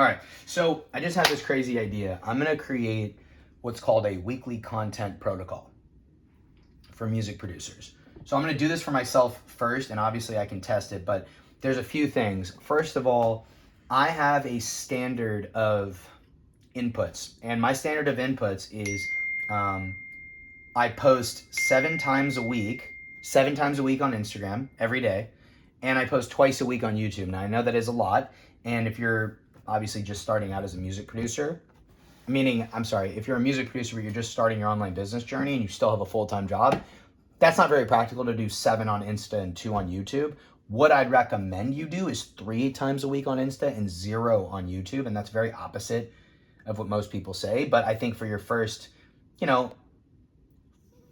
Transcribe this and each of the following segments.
All right, so I just had this crazy idea. I'm gonna create what's called a weekly content protocol for music producers. So I'm gonna do this for myself first, and obviously I can test it, but there's a few things. First of all, I have a standard of inputs, and my standard of inputs is um, I post 7 times a week on Instagram every day, and I post twice a week on YouTube. Now I know that is a lot, and if you're obviously just starting out as a music producer, meaning, I'm sorry, if you're a music producer but you're just starting your online business journey and you still have a full-time job, that's not very practical to do 7 on Insta and 2 on YouTube. What I'd recommend you do is 3 times a week on Insta and 0 on YouTube, and that's very opposite of what most people say. But I think for your first, you know,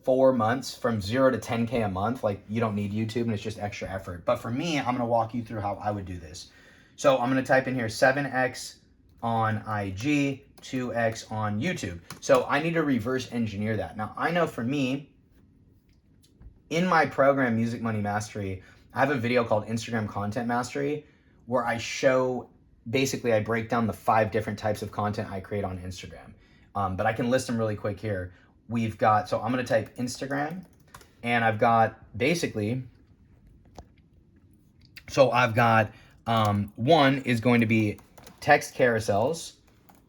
4 months, from 0 to 10K a month, like, you don't need YouTube and it's just extra effort. But for me, I'm gonna walk you through how I would do this. So I'm gonna type in here 7x on IG, 2x on YouTube. So I need to reverse engineer that. Now I know for me, in my program, Music Money Mastery, I have a video called Instagram Content Mastery where I show, basically I break down the 5 different types of content I create on Instagram. But I can list them really quick here. We've got, so I'm gonna type Instagram, and I've got basically, so I've got, 1 is going to be text carousels,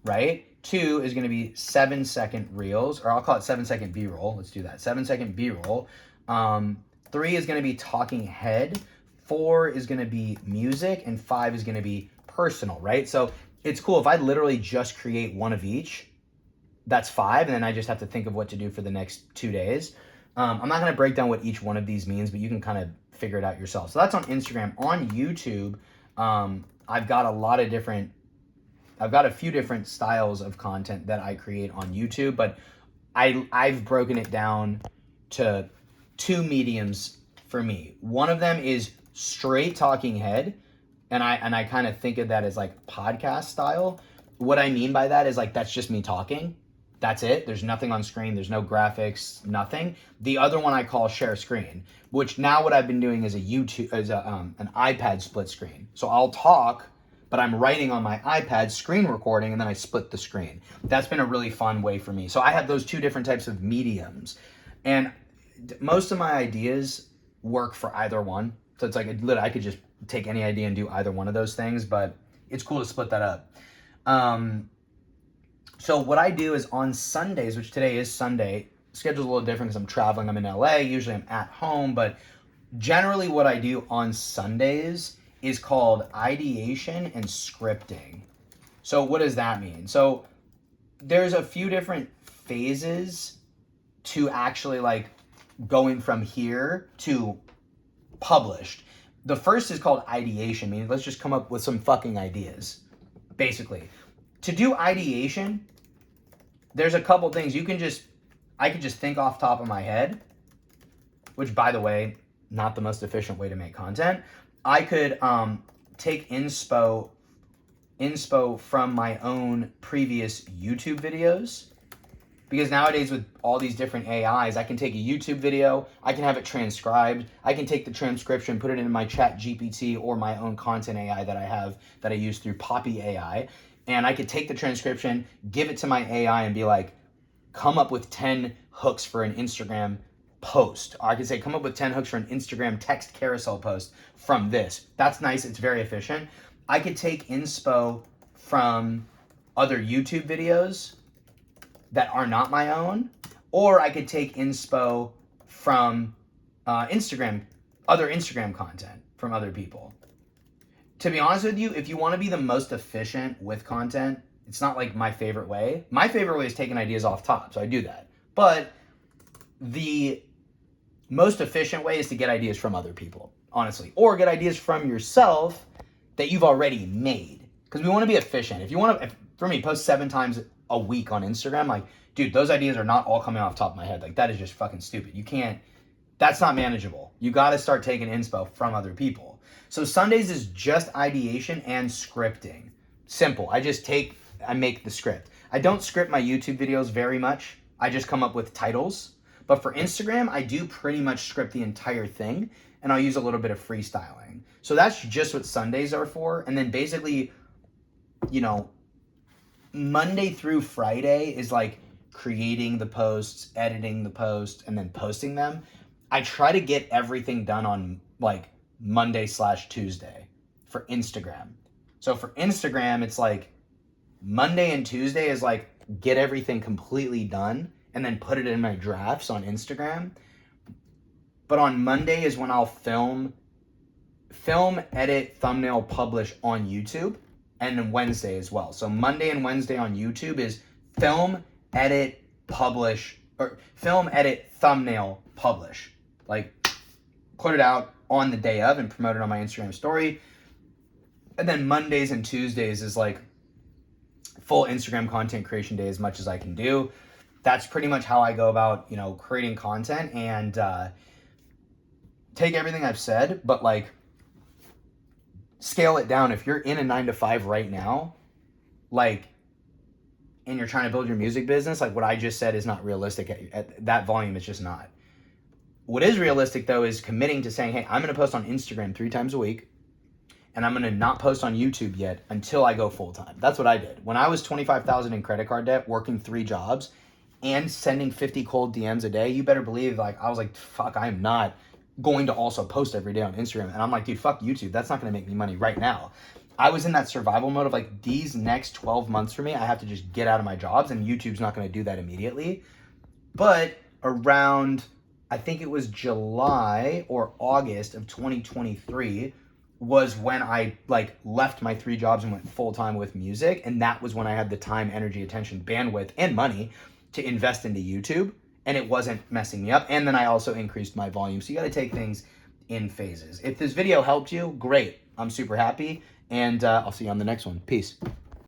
right? 2 is gonna be 7-second reels, or I'll call it 7-second B-roll. Let's do that, 7-second B-roll. 3 is gonna be talking head, 4 is gonna be music, and 5 is gonna be personal, right? So it's cool if I literally just create 1 of each. That's 5, and then I just have to think of what to do for the next 2 days. I'm not gonna break down what each one of these means, but you can kind of figure it out yourself. So that's on Instagram. On YouTube, I've got a few different styles of content that I create on YouTube, but I've broken it down to 2 mediums for me. One of them is straight talking head, and I kind of think of that as like podcast style. What I mean by that is, like, that's just me talking. That's it. There's nothing on screen. There's no graphics, nothing. The other one I call share screen, which now what I've been doing is an iPad split screen. So I'll talk, but I'm writing on my iPad, screen recording, and then I split the screen. That's been a really fun way for me. So I have those 2 different types of mediums, and most of my ideas work for either one. So it's like, I could just take any idea and do either one of those things, but it's cool to split that up. So what I do is on Sundays, which today is Sunday, schedule's a little different because I'm traveling, I'm in LA, usually I'm at home, but generally what I do on Sundays is called ideation and scripting. So what does that mean? So there's a few different phases to actually, like, going from here to published. The first is called ideation, meaning let's just come up with some fucking ideas, basically. To do ideation, there's a couple things. I could just think off top of my head, which, by the way, not the most efficient way to make content. I could take inspo from my own previous YouTube videos, because nowadays with all these different AIs, I can take a YouTube video, I can have it transcribed, I can take the transcription, put it into my Chat GPT or my own content AI that I have, that I use through Poppy AI, and I could take the transcription, give it to my AI, and be like, come up with 10 hooks for an Instagram post. Or I could say, come up with 10 hooks for an Instagram text carousel post from this. That's nice, it's very efficient. I could take inspo from other YouTube videos that are not my own, or I could take inspo from other Instagram content from other people. To be honest with you, if you want to be the most efficient with content, it's not like my favorite way. My favorite way is taking ideas off top, so I do that. But the most efficient way is to get ideas from other people, honestly, or get ideas from yourself that you've already made. Because we want to be efficient. If you want to, for me, post 7 times a week on Instagram, like, dude, those ideas are not all coming off the top of my head. Like, that is just fucking stupid. You can't, that's not manageable. You got to start taking inspo from other people. So Sundays is just ideation and scripting. Simple. I make the script. I don't script my YouTube videos very much. I just come up with titles. But for Instagram, I do pretty much script the entire thing, and I'll use a little bit of freestyling. So that's just what Sundays are for. And then basically you know, Monday through Friday is like creating the posts, editing the post, and then posting them. I try to get everything done on like Monday/Tuesday for Instagram. So for Instagram, it's like Monday and Tuesday is like get everything completely done and then put it in my drafts on Instagram. But on Monday is when I'll film, edit, thumbnail, publish on YouTube, and then Wednesday as well. So Monday and Wednesday on YouTube is film, edit, publish, or film, edit, thumbnail, publish. Like put it out on the day of and promote it on my Instagram story. And then Mondays and Tuesdays is like full Instagram content creation day as much as I can do. That's pretty much how I go about, you know, creating content, and take everything I've said, but like scale it down. If you're in a 9-to-5 right now, like, and you're trying to build your music business, like what I just said is not realistic at that volume. It's just not. What is realistic though is committing to saying, hey, I'm going to post on Instagram 3 times a week, and I'm going to not post on YouTube yet until I go full time. That's what I did. When I was $25,000 in credit card debt, working 3 jobs and sending 50 cold DMs a day, you better believe, like, I was like, fuck, I'm not going to also post every day on Instagram. And I'm like, dude, fuck YouTube. That's not going to make me money right now. I was in that survival mode of like, these next 12 months for me, I have to just get out of my jobs, and YouTube's not going to do that immediately. But around, I think it was July or August of 2023 was when I like left my 3 jobs and went full time with music. And that was when I had the time, energy, attention, bandwidth, and money to invest into YouTube, and it wasn't messing me up. And then I also increased my volume. So you got to take things in phases. If this video helped you, great. I'm super happy, and I'll see you on the next one. Peace.